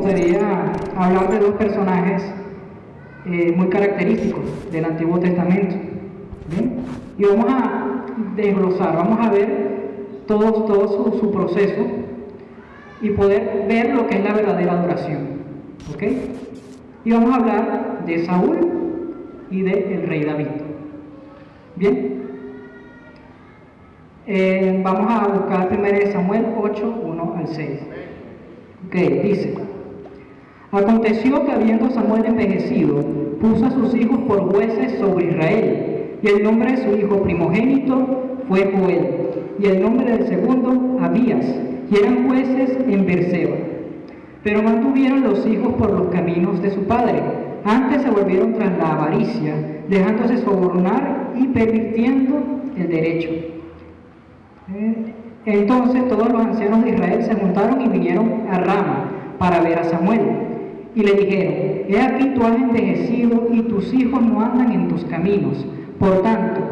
gustaría hablar de dos personajes muy característicos del Antiguo Testamento. ¿Bien? Y vamos a desglosar, vamos a ver todo su proceso y poder ver lo que es la verdadera adoración. ¿Ok? Y vamos a hablar de Saúl y del rey David. Bien. Vamos a buscar 1 Samuel 8, 1 al 6. Ok, dice: Aconteció que habiendo Samuel envejecido, puso a sus hijos por jueces sobre Israel, y el nombre de su hijo primogénito fue Joel, y el nombre del segundo Abías, y eran jueces en Berseba. Pero no tuvieron los hijos por los caminos de su padre, antes se volvieron tras la avaricia, dejándose sobornar y pervirtiendo el derecho. Entonces todos los ancianos de Israel se juntaron y vinieron a Rama para ver a Samuel, y le dijeron: He aquí tú has envejecido y tus hijos no andan en tus caminos, por tanto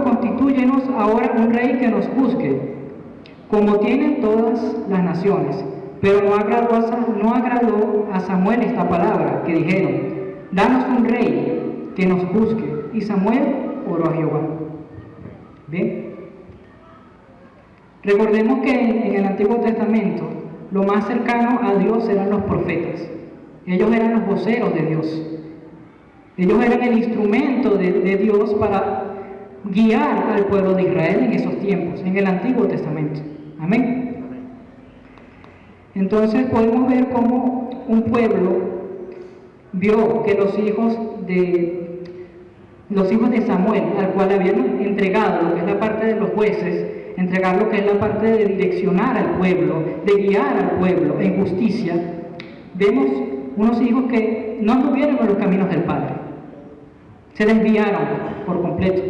constitúyenos ahora un rey que nos juzgue, como tienen todas las naciones. Pero no agradó a Samuel esta palabra, que dijeron: Danos un rey que nos juzgue. Y Samuel oró a Jehová. Bien, recordemos que en el Antiguo Testamento lo más cercano a Dios eran los profetas. Ellos eran los voceros de Dios. Ellos eran el instrumento de Dios para guiar al pueblo de Israel en esos tiempos, en el Antiguo Testamento. Amén. Entonces podemos ver cómo un pueblo vio que los hijos de Samuel, al cual habían entregado lo que es la parte de los jueces, entregar lo que es la parte de direccionar al pueblo, de guiar al pueblo en justicia, vemos unos hijos que no anduvieron en los caminos del Padre, se desviaron por completo.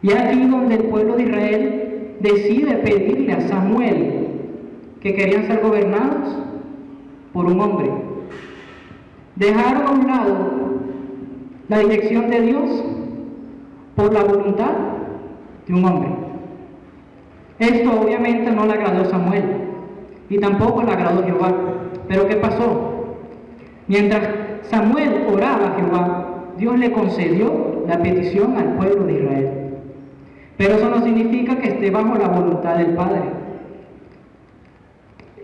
Y es aquí donde el pueblo de Israel decide pedirle a Samuel que querían ser gobernados por un hombre. Dejaron a un lado la dirección de Dios por la voluntad de un hombre. Esto obviamente no le agradó a Samuel y tampoco le agradó a Jehová. Pero ¿qué pasó? Mientras Samuel oraba a Jehová, Dios le concedió la petición al pueblo de Israel. Pero eso no significa que esté bajo la voluntad del Padre.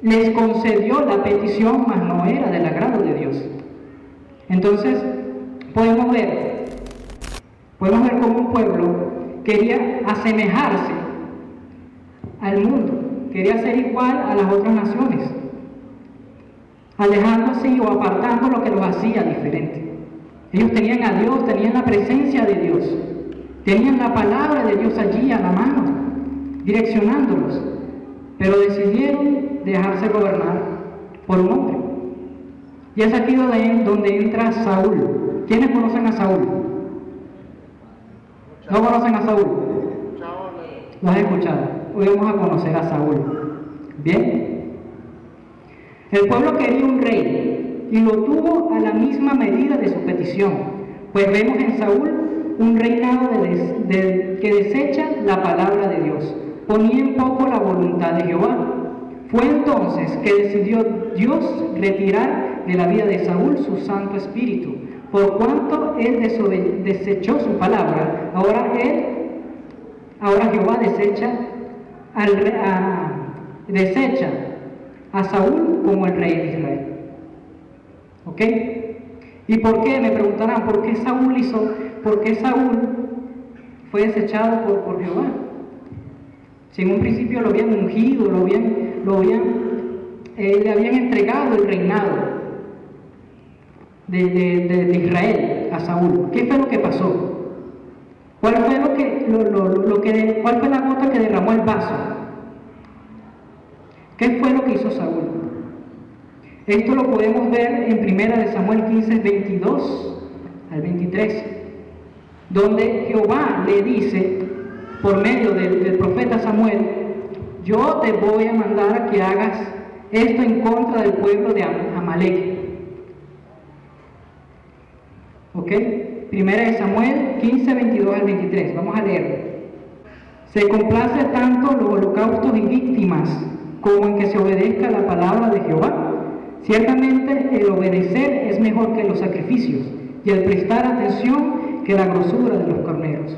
Les concedió la petición, mas no era del agrado de Dios. Entonces podemos ver cómo un pueblo quería asemejarse al mundo, quería ser igual a las otras naciones, alejándose o apartando lo que los hacía diferente. Ellos tenían a Dios, tenían la presencia de Dios, tenían la palabra de Dios allí a la mano, direccionándolos, pero decidieron dejarse gobernar por un hombre. Y es aquí donde entra Saúl. ¿Quiénes conocen a Saúl? ¿No conocen a Saúl? ¿Lo has escuchado? Hoy vamos a conocer a Saúl. Bien. El pueblo quería un rey y lo tuvo a la misma medida de su petición, pues vemos en Saúl un reinado que desecha la palabra de Dios, ponía en poco la voluntad de Jehová. Fue entonces que decidió Dios retirar de la vida de Saúl su Santo Espíritu, por cuanto él desechó su palabra. Ahora Jehová desecha a Saúl como el rey de Israel. ¿Ok? ¿Y por qué? Me preguntarán, ¿por qué Saúl fue desechado por Jehová? Si en un principio lo habían ungido, le habían entregado el reinado de Israel a Saúl. ¿Qué fue lo que pasó? ¿Cuál fue cuál fue la gota que derramó el vaso? ¿Qué fue lo que hizo Saúl? Esto lo podemos ver en 1 Samuel 15, 22 al 23, donde Jehová le dice, por medio del profeta Samuel: yo te voy a mandar a que hagas esto en contra del pueblo de Amalek. ¿Ok? 1 Samuel 15, 22 al 23. Vamos a leer. Se complace tanto los holocaustos y víctimas como en que se obedezca la palabra de Jehová. Ciertamente el obedecer es mejor que los sacrificios, y el prestar atención que la grosura de los carneros.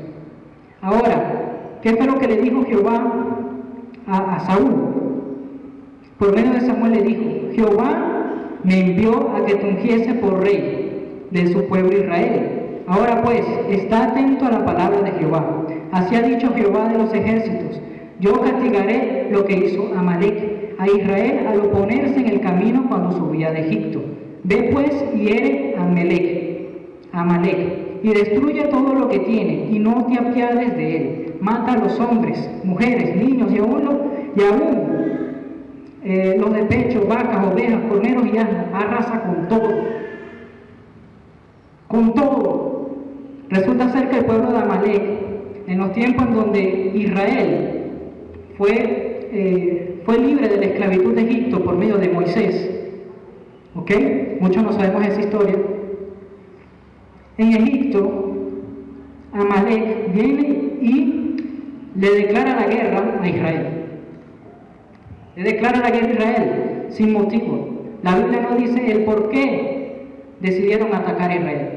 Ahora, ¿qué fue lo que le dijo Jehová a Saúl? Por medio de Samuel le dijo: Jehová me envió a que te ungiese por rey de su pueblo Israel. Ahora pues, está atento a la palabra de Jehová. Así ha dicho Jehová de los ejércitos: yo castigaré lo que hizo Amalek a Israel al oponerse en el camino cuando subía de Egipto. Ve pues y hiere a Amalek, y destruye todo lo que tiene, y no te apiades de él. Mata a los hombres, mujeres, niños, y aún los de pecho, vacas, ovejas, corneros y asnos. Arrasa con todo. Con todo. Resulta ser que el pueblo de Amalek, en los tiempos en donde Israel fue libre de la esclavitud de Egipto por medio de Moisés, ¿ok? Muchos no sabemos esa historia. En Egipto, Amalek viene y le declara la guerra a Israel. Le declara la guerra a Israel sin motivo. La Biblia no dice el por qué decidieron atacar a Israel.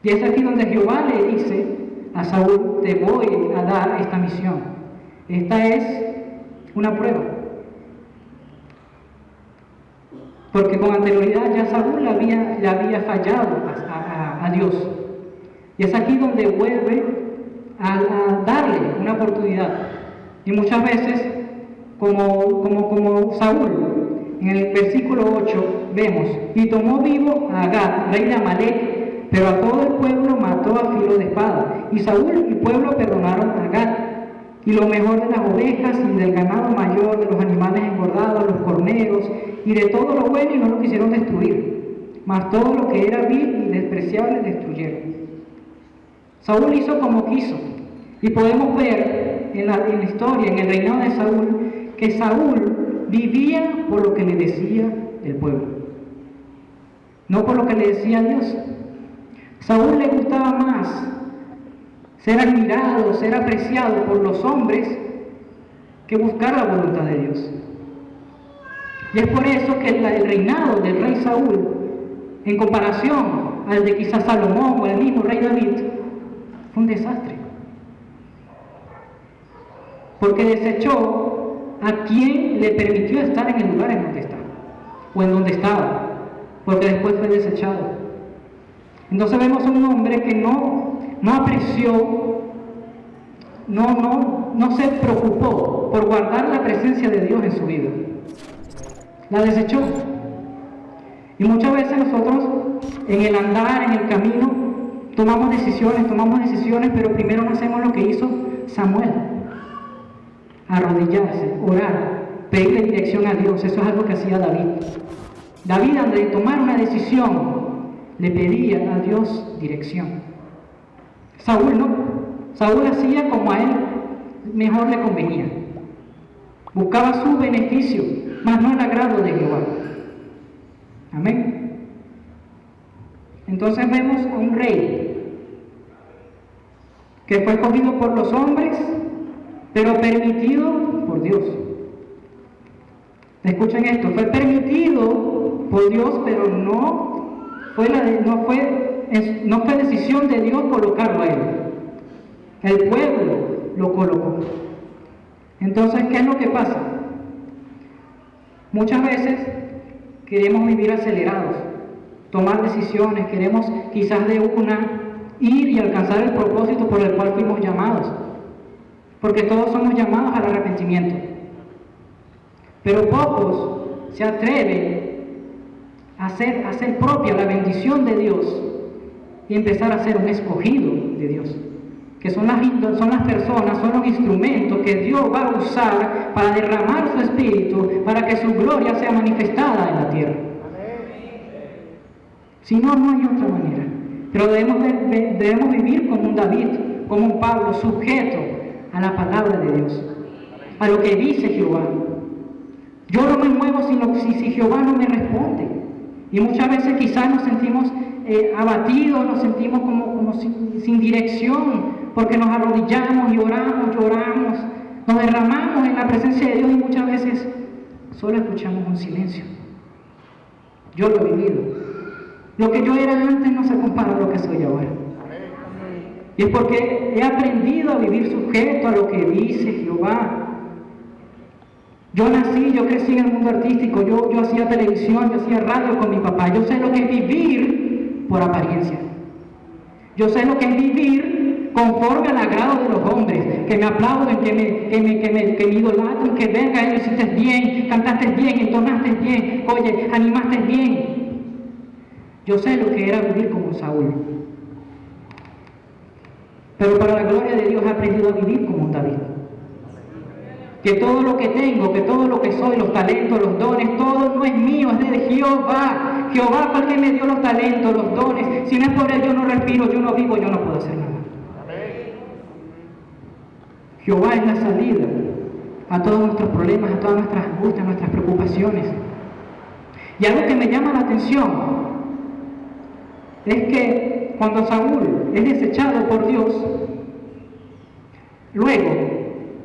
Y es aquí donde Jehová le dice a Saúl: te voy a dar esta misión. Esta es una prueba. Porque con anterioridad ya Saúl le había fallado a Dios. Y es aquí donde vuelve a darle una oportunidad. Y muchas veces, como Saúl, en el versículo 8 vemos: y tomó vivo a Agag, rey de Amalek, pero a todo el pueblo mató a filo de espada. Y Saúl y pueblo perdonaron a Agag, y lo mejor de las ovejas y del ganado mayor, de los animales engordados, los corneros, y de todo lo bueno, y no lo quisieron destruir. Mas todo lo que era vil y despreciable destruyeron. Saúl hizo como quiso. Y podemos ver en la historia, en el reinado de Saúl, que Saúl vivía por lo que le decía el pueblo, no por lo que le decía Dios. Saúl le gustaba más ser admirado, ser apreciado por los hombres, que buscar la voluntad de Dios. Y es por eso que el reinado del rey Saúl, en comparación al de quizás Salomón o el mismo rey David, fue un desastre. Porque desechó a quien le permitió estar en el lugar en donde estaba, o en donde estaba, porque después fue desechado. Entonces vemos a un hombre que no apreció, no se preocupó por guardar la presencia de Dios en su vida. La desechó. Y muchas veces nosotros, en el andar, en el camino, tomamos decisiones, pero primero no hacemos lo que hizo Samuel: arrodillarse, orar, pedirle dirección a Dios. Eso es algo que hacía David. David, antes de tomar una decisión, le pedía a Dios dirección. Saúl no. Saúl hacía como a él mejor le convenía. Buscaba su beneficio, mas no el agrado de Jehová. Amén. Entonces vemos a un rey que fue escogido por los hombres, pero permitido por Dios. Escuchen esto: fue permitido por Dios, pero no fue decisión de Dios colocarlo a él. El pueblo lo colocó. Entonces, ¿qué es lo que pasa? Muchas veces queremos vivir acelerados, tomar decisiones, queremos quizás de una ir y alcanzar el propósito por el cual fuimos llamados, porque todos somos llamados al arrepentimiento. Pero pocos se atreven a hacer propia la bendición de Dios y empezar a ser un escogido de Dios, que son las personas, son los instrumentos que Dios va a usar para derramar su espíritu, para que su gloria sea manifestada en la tierra. Si no, no hay otra manera. Pero debemos vivir como un David, como un Pablo, sujeto a la palabra de Dios, a lo que dice Jehová. Yo no me muevo si Jehová no me responde. Y muchas veces quizás nos sentimos abatidos, nos sentimos como sin dirección, porque nos arrodillamos y oramos, Nos derramamos en la presencia de Dios y muchas veces solo escuchamos un silencio. Yo lo he vivido. Lo que yo era antes no se compara a lo que soy ahora. Y es porque he aprendido a vivir sujeto a lo que dice Jehová. Yo nací, yo crecí en el mundo artístico, yo hacía televisión, yo hacía radio con mi papá. Yo sé lo que es vivir por apariencia. Yo sé lo que es vivir conforme al agrado de los hombres, que me aplauden, que me idolatren, que venga, lo hiciste bien, cantaste bien, entonaste bien, oye, animaste bien. Yo sé lo que era vivir como Saúl. Pero para la gloria de Dios he aprendido a vivir como David. Que todo lo que tengo, que todo lo que soy, los talentos, los dones, todo no es mío, es de Jehová. Jehová fue el que me dio los talentos, los dones. Si no es por Él, yo no respiro, yo no vivo, yo no puedo hacer nada. Jehová es la salida a todos nuestros problemas, a todas nuestras angustias, nuestras preocupaciones. Y algo que me llama la atención es que cuando Saúl es desechado por Dios, luego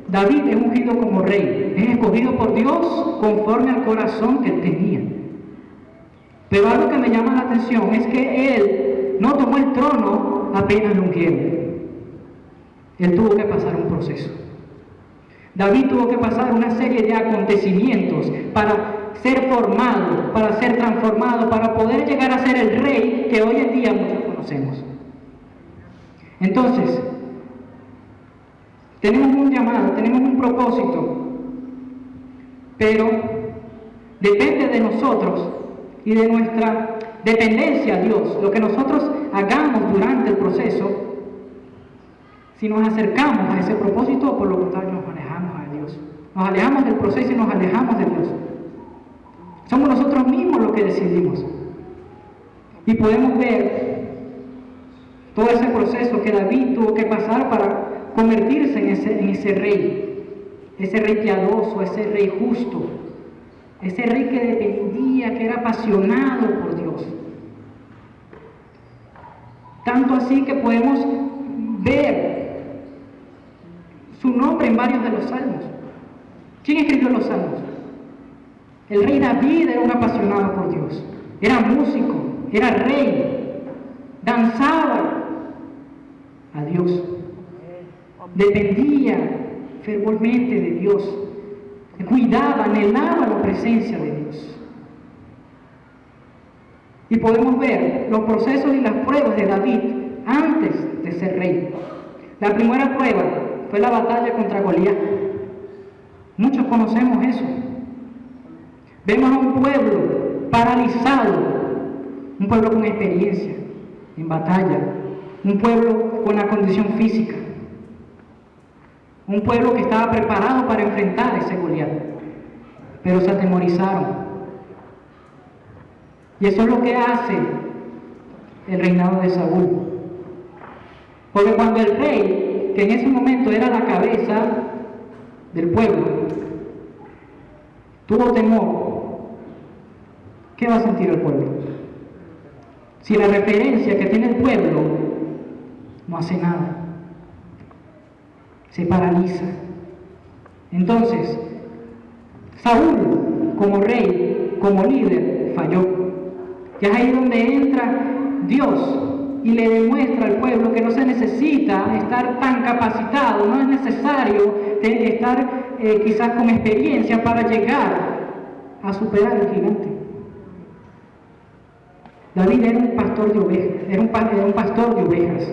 David es ungido como rey, es escogido por Dios conforme al corazón que él tenía. Pero algo que me llama la atención es que él no tomó el trono apenas lo ungieron. Él tuvo que pasar un proceso. David tuvo que pasar una serie de acontecimientos para ser formado, para ser transformado, para poder llegar a ser el rey que hoy en día muchos conocemos. Entonces, tenemos un llamado, tenemos un propósito, pero depende de nosotros y de nuestra dependencia a Dios, lo que nosotros hagamos durante el proceso, si nos acercamos a ese propósito o por lo contrario nos alejamos a Dios. Nos alejamos del proceso y nos alejamos de Dios. Somos nosotros mismos los que decidimos. Y podemos ver todo ese proceso que David tuvo que pasar para convertirse en ese rey piadoso, ese rey justo, ese rey que dependía, que era apasionado por Dios. Tanto así que podemos ver su nombre en varios de los salmos. ¿Quién escribió los salmos? El rey David era un apasionado por Dios, era músico, era rey, danzaba a Dios, dependía fervormente de Dios, cuidaba, anhelaba la presencia de Dios. Y podemos ver los procesos y las pruebas de David antes de ser rey. La primera prueba fue la batalla contra Goliat. Muchos conocemos eso. Vemos a un pueblo paralizado, un pueblo con experiencia en batalla, un pueblo con la condición física, un pueblo que estaba preparado para enfrentar a ese Goliat, pero se atemorizaron. Y eso es lo que hace el reinado de Saúl. Porque cuando el rey, que en ese momento era la cabeza del pueblo, tuvo temor, ¿qué va a sentir el pueblo? Si la referencia que tiene el pueblo no hace nada, se paraliza. Entonces, Saúl, como rey, como líder, falló. Y es ahí donde entra Dios y le demuestra al pueblo que no se necesita estar tan capacitado, no es necesario estar quizás con experiencia para llegar a superar al gigante. David era un pastor de ovejas, era un pastor de ovejas.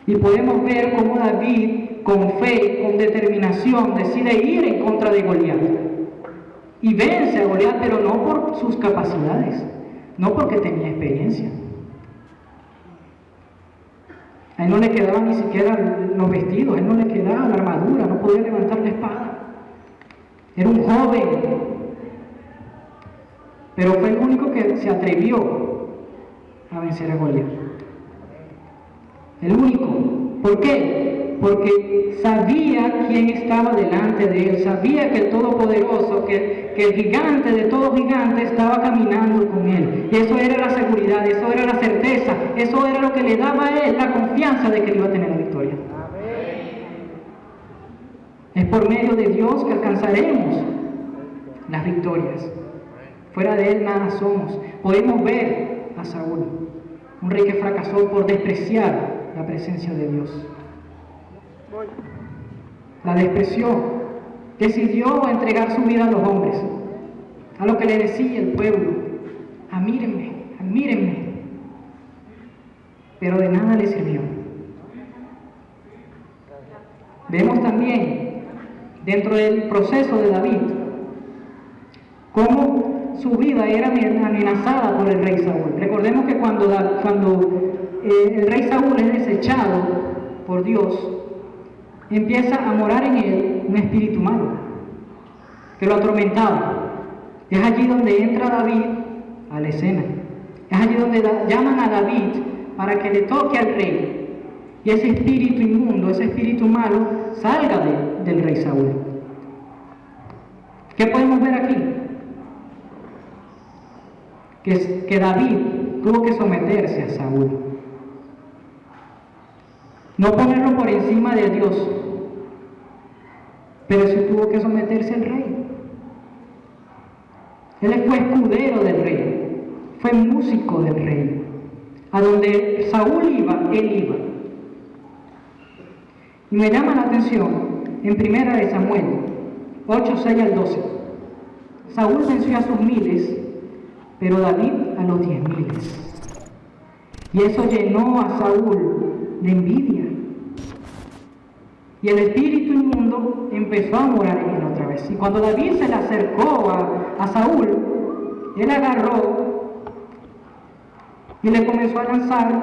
Y podemos ver cómo David, con fe, con determinación, decide ir en contra de Goliat. Y vence a Goliat, pero no por sus capacidades, no porque tenía experiencia. A él no le quedaban ni siquiera los vestidos, a él no le quedaba la armadura, no podía levantar la espada. Era un joven, pero fue el único que se atrevió a vencer a Goliat. El único. ¿Por qué? Porque sabía quién estaba delante de él, sabía que el Todopoderoso, que el gigante de todo gigante estaba caminando con él. Y eso era la seguridad, eso era la certeza, eso era lo que le daba a él la confianza de que él iba a tener la victoria. por medio de Dios que alcanzaremos las victorias. Fuera de Él nada somos. Podemos ver a Saúl, un rey que fracasó por despreciar la presencia de Dios. La despreció. Decidió entregar su vida a los hombres, a lo que le decía el pueblo: admírenme, admírenme. Pero de nada le sirvió. Vemos también dentro del proceso de David cómo su vida era amenazada por el rey Saúl. Recordemos que cuando el rey Saúl es desechado por Dios, empieza a morar en él un espíritu malo que lo atormentaba. Es allí donde entra David a la escena. Es allí donde llaman a David para que le toque al rey. Y ese espíritu inmundo, ese espíritu malo, salga del rey Saúl. ¿Qué podemos ver aquí? Que David tuvo que someterse a Saúl. No ponerlo por encima de Dios, pero sí tuvo que someterse al rey. Él fue escudero del rey, fue músico del rey. A donde Saúl iba, él iba. Y me llama la atención en 1 Samuel 8, 6 al 12. Saúl venció a sus miles, pero David a los 10.000. Y eso llenó a Saúl de envidia. Y el espíritu inmundo empezó a morar en él otra vez. Y cuando David se le acercó a Saúl, él agarró y le comenzó a lanzar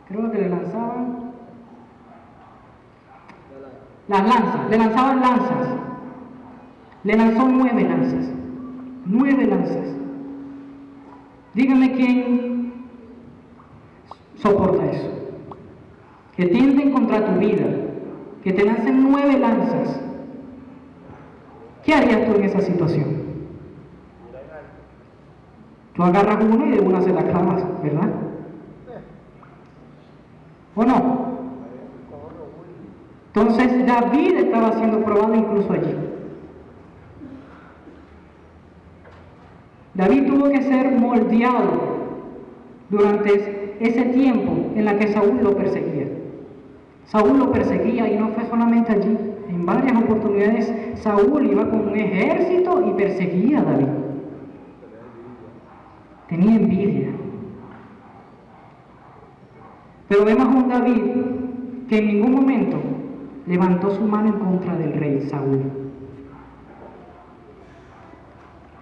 creo que le lanzaban las lanzas, le lanzaban lanzas. Le lanzó 9 lanzas. 9 lanzas. Dígame quién soporta eso. Que tienden contra tu vida, que te lancen 9 lanzas. ¿Qué harías tú en esa situación? Tú agarras una y de una se la clavas, ¿verdad? ¿O no? Entonces David estaba siendo probado incluso allí. David tuvo que ser moldeado durante ese tiempo en la que Saúl lo perseguía. Saúl lo perseguía y no fue solamente allí. En varias oportunidades Saúl iba con un ejército y perseguía a David. Tenía envidia. Pero vemos a un David que en ningún momento levantó su mano en contra del rey Saúl.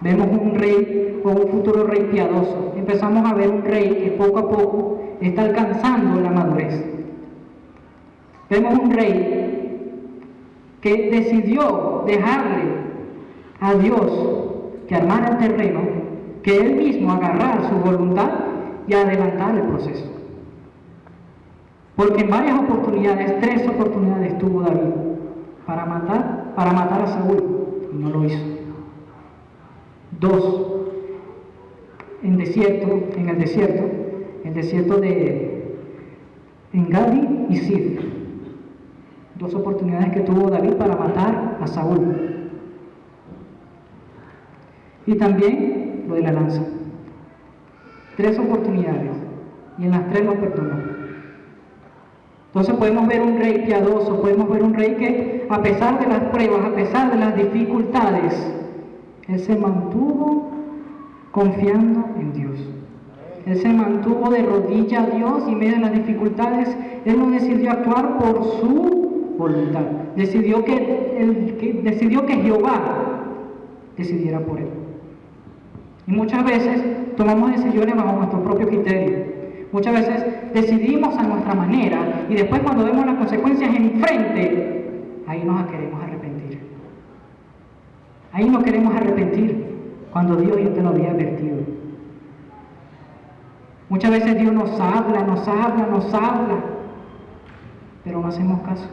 Vemos un rey o un futuro rey piadoso. Empezamos a ver un rey que poco a poco está alcanzando la madurez. Vemos un rey que decidió dejarle a Dios que armara el terreno, que él mismo agarrar su voluntad y adelantar el proceso. Porque en varias oportunidades, 3 oportunidades tuvo David para matar a Saúl, y no lo hizo. 2 en el desierto de Engadi y Zif. 2 oportunidades que tuvo David para matar a Saúl. Y también lo de la lanza. 3 oportunidades, y en las 3 lo perdonó. Entonces podemos ver un rey piadoso, podemos ver un rey que a pesar de las pruebas, a pesar de las dificultades, él se mantuvo confiando en Dios. Él se mantuvo de rodilla a Dios y en medio de las dificultades, él no decidió actuar por su voluntad. Decidió que Jehová decidiera por él. Y muchas veces tomamos decisiones bajo nuestro propio criterio. Muchas veces decidimos a nuestra manera y después cuando vemos las consecuencias enfrente, ahí nos queremos arrepentir. Ahí nos queremos arrepentir cuando Dios ya te lo había advertido. Muchas veces Dios nos habla, pero no hacemos caso.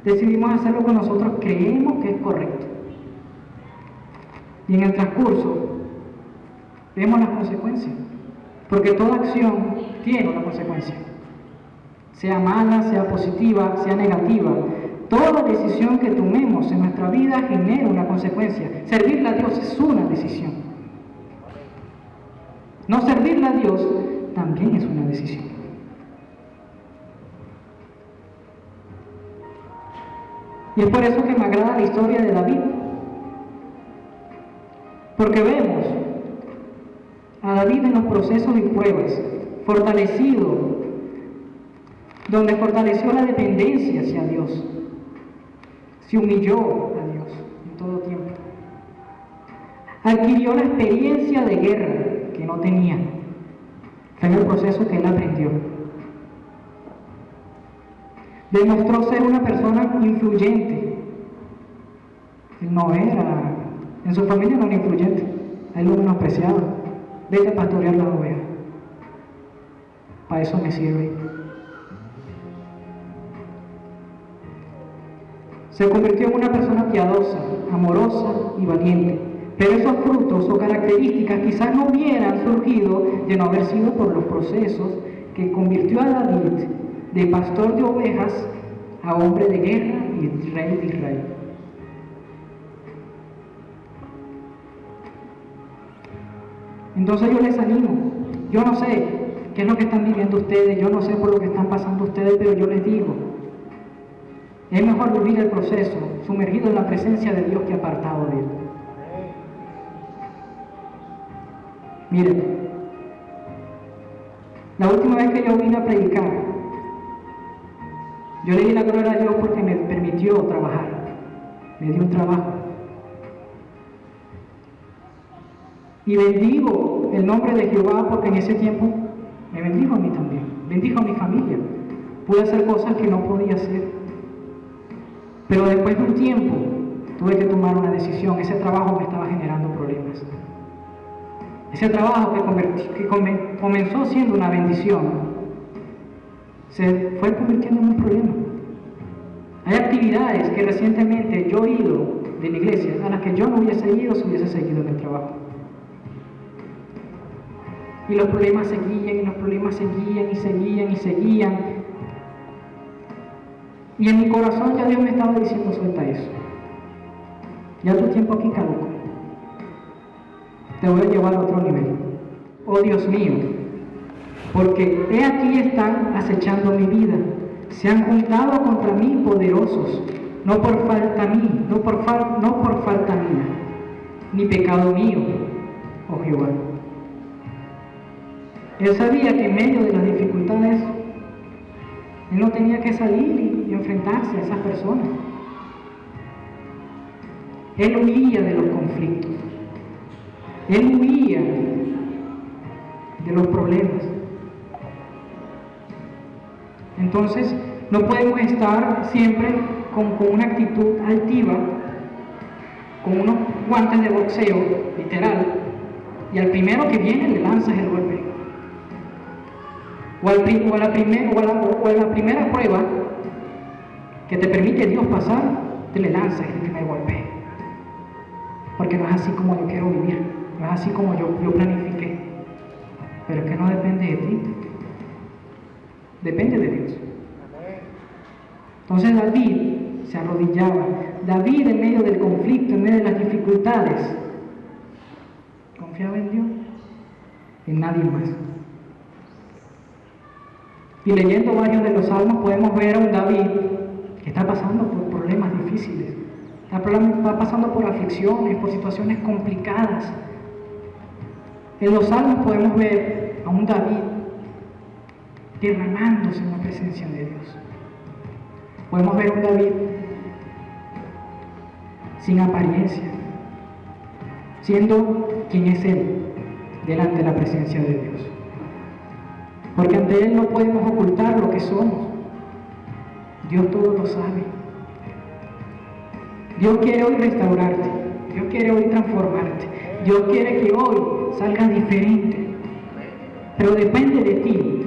Decidimos hacer lo que nosotros creemos que es correcto. Y en el transcurso vemos las consecuencias, porque toda acción tiene una consecuencia. Sea mala, sea positiva, sea negativa. Toda decisión que tomemos en nuestra vida genera una consecuencia. Servirle a Dios es una decisión. No servirle a Dios también es una decisión. Y es por eso que me agrada la historia de David. Porque vemos a David en los procesos y pruebas, fortalecido, donde fortaleció la dependencia hacia Dios. Se humilló a Dios en todo tiempo. Adquirió la experiencia de guerra que no tenía. Fue en el proceso que él aprendió. Demostró ser una persona influyente. Él no era, en su familia no era influyente, a él lo menospreciaba. Vete a pastorear las ovejas. Para eso me sirve. Se convirtió en una persona piadosa, amorosa y valiente. Pero esos frutos o características quizás no hubieran surgido de no haber sido por los procesos que convirtió a David de pastor de ovejas a hombre de guerra y rey de Israel. Entonces yo les animo. Yo no sé qué es lo que están viviendo ustedes, yo no sé por lo que están pasando ustedes, pero yo les digo, es mejor vivir el proceso sumergido en la presencia de Dios que apartado de Él. Miren, la última vez que yo vine a predicar, yo le di la gloria a Dios porque me permitió trabajar, me dio un trabajo. Y bendigo el nombre de Jehová porque en ese tiempo me bendijo a mí también, bendijo a mi familia. Pude hacer cosas que no podía hacer. Pero después de un tiempo tuve que tomar una decisión. Ese trabajo me estaba generando problemas. Ese trabajo que comenzó siendo una bendición se fue convirtiendo en un problema. Hay actividades que recientemente yo he ido de la iglesia a las que yo no hubiese ido si hubiese seguido en el trabajo. Y los problemas seguían, y los problemas seguían, y seguían, y seguían. Y en mi corazón ya Dios me estaba diciendo, suelta eso. Ya tu tiempo aquí caduco. Te voy a llevar a otro nivel. Oh Dios mío, porque he aquí están acechando mi vida. Se han juntado contra mí poderosos, no por falta mía, no por falta mía, ni pecado mío, oh Jehová. Él sabía que en medio de las dificultades, él no tenía que salir y enfrentarse a esas personas. Él huía de los conflictos. Él huía de los problemas. Entonces, no podemos estar siempre con una actitud altiva, con unos guantes de boxeo, literal, y al primero que viene le lanzas el golpe. O a la primera prueba que te permite Dios pasar, te le lanzas el primer golpe. Porque no es así como yo quiero vivir, no es así como yo planifiqué. Pero es que no depende de ti, depende de Dios. Entonces David se arrodillaba. David, en medio del conflicto, en medio de las dificultades, confiaba en Dios, en nadie más. Y leyendo varios de los salmos podemos ver a un David que está pasando por problemas difíciles, está pasando por aflicciones, por situaciones complicadas. En los salmos podemos ver a un David derramándose en la presencia de Dios. Podemos ver a un David sin apariencia, siendo quien es Él delante de la presencia de Dios. Porque ante Él no podemos ocultar lo que somos. Dios todo lo sabe. Dios quiere hoy restaurarte. Dios quiere hoy transformarte. Dios quiere que hoy salgas diferente. Pero depende de ti.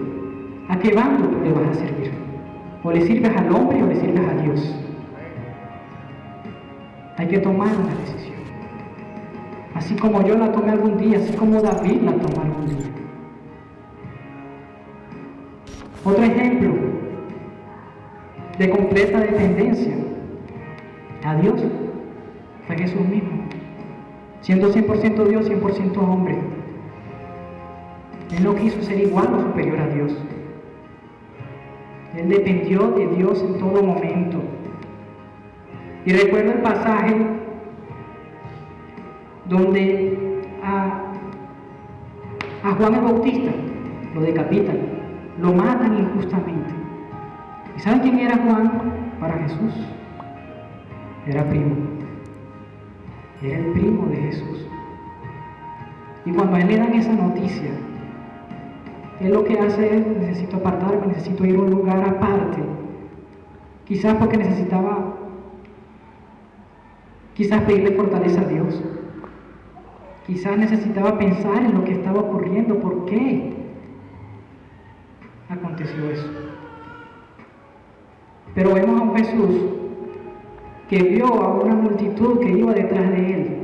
¿A qué bando tú le vas a servir? O le sirves al hombre o le sirves a Dios. Hay que tomar una decisión. Así como yo la tomé algún día, así como David la tomó algún día. Otro ejemplo de completa dependencia a Dios fue Jesús mismo, siendo 100% Dios, 100% hombre. Él no quiso ser igual o superior a Dios. Él dependió de Dios en todo momento. Y recuerdo el pasaje donde a Juan el Bautista lo decapitan, lo matan injustamente. ¿Y saben quién era Juan para Jesús? Era primo. Era el primo de Jesús. Y cuando a él le dan esa noticia, él lo que hace es: necesito apartarme, necesito ir a un lugar aparte. Quizás porque necesitaba pedirle fortaleza a Dios. Quizás necesitaba pensar en lo que estaba ocurriendo, por qué aconteció eso. Pero vemos a un Jesús que vio a una multitud que iba detrás de él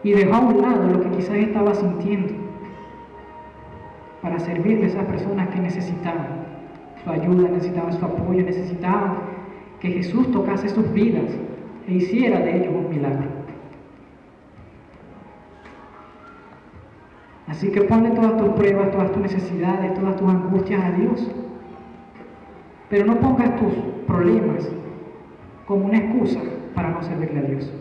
y dejó a un lado lo que quizás estaba sintiendo para servirle a esas personas que necesitaban su ayuda, necesitaban su apoyo, necesitaban que Jesús tocase sus vidas e hiciera de ellos un milagro. Así que ponle todas tus pruebas, todas tus necesidades, todas tus angustias a Dios. Pero no pongas tus problemas como una excusa para no servirle a Dios.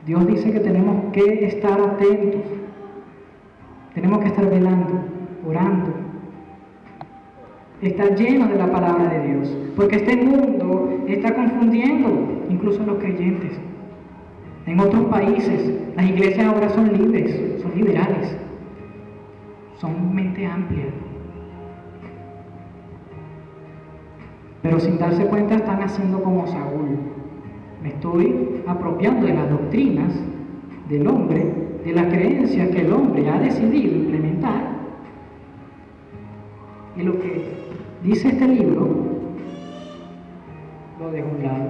Dios dice que tenemos que estar atentos, tenemos que estar velando, orando, estar llenos de la palabra de Dios, porque este mundo está confundiendo incluso a los creyentes. En otros países las iglesias ahora son libres, son liberales, son mente amplia, pero sin darse cuenta están haciendo como Saúl. Me estoy apropiando de las doctrinas del hombre, de las creencias que el hombre ha decidido implementar, y lo que dice este libro lo dejo a un lado.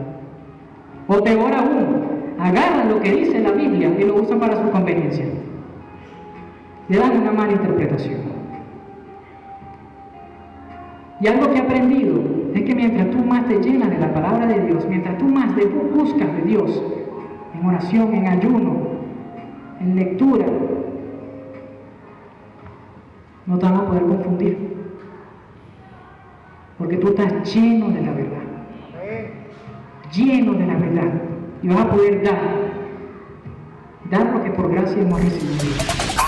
O peor aún, agarran lo que dice la Biblia y lo usan para su conveniencia. Le dan una mala interpretación. Y algo que he aprendido es que mientras tú más te llenas de la palabra de Dios, mientras tú más buscas de Dios, en oración, en ayuno, en lectura, no te van a poder confundir, porque tú estás lleno de la verdad, lleno de la verdad, y vas a poder dar lo que por gracia hemos recibido.